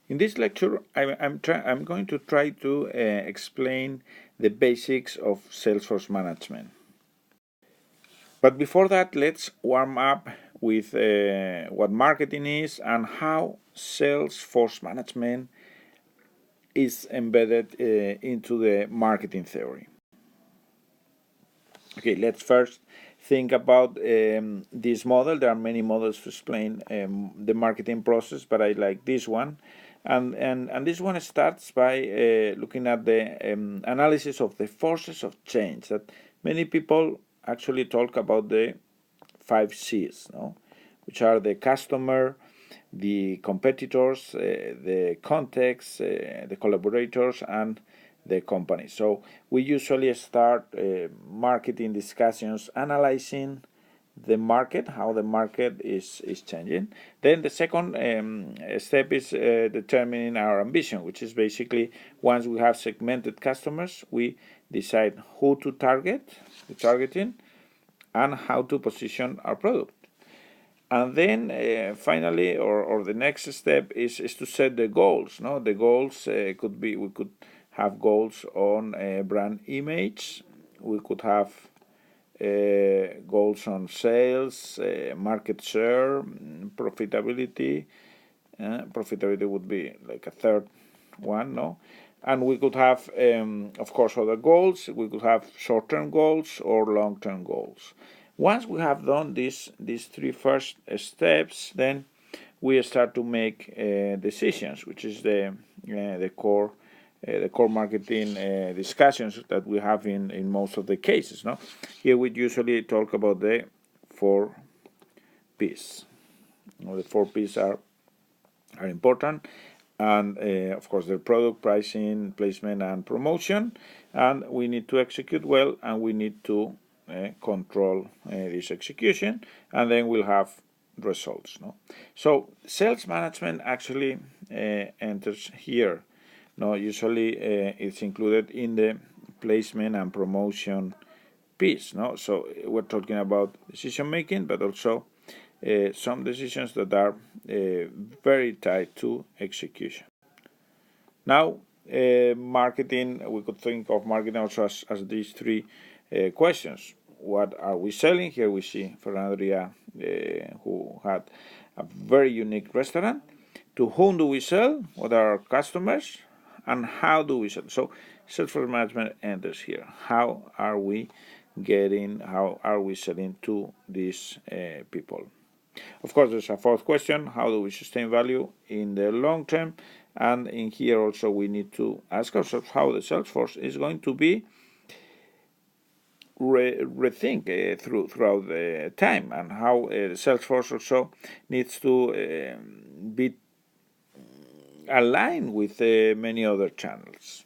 In this lecture, I'm going to try to explain the basics of Salesforce management. But before that, let's warm up with what marketing is and how Salesforce management is embedded into the marketing theory. Okay, let's first think about this model. There are many models to explain the marketing process, but I like this one. And this one starts by looking at the analysis of the forces of change that many people actually talk about the 5 C's, no? Which are the customer, the competitors, the context, the collaborators, and the company. So we usually start marketing discussions analyzing the market, how the market is changing. Then the second step is determining our ambition, which is basically once we have segmented customers, we decide who to target, the targeting, and how to position our product. And then finally, or the next step is to set the goals. No, the goals could be, we could have goals on brand image. We could have goals on sales, market share, profitability. Profitability would be like a third one, no? And we could have, of course, other goals. We could have short-term goals or long-term goals. Once we have done these three first steps, then we start to make decisions, which is the core marketing discussions that we have in most of the cases. No, here we usually talk about the 4 P's. The 4 P's are important, and of course the product, pricing, placement, and promotion. And we need to execute well, and we need to control this execution, and then we'll have results. No, so sales management actually enters here. No, usually it's included in the placement and promotion piece. No, so we're talking about decision making, but also some decisions that are very tied to execution. Now, marketing, we could think of marketing also as these three questions. What are we selling? Here we see Fernandria, who had a very unique restaurant. To whom do we sell? What are our customers? And how do we sell? So Salesforce management enters here. How are we selling to these people? Of course, there's a fourth question: how do we sustain value in the long term? And in here also we need to ask ourselves how the Salesforce is going to be rethink throughout the time, and how the Salesforce also needs to be aligned with many other channels.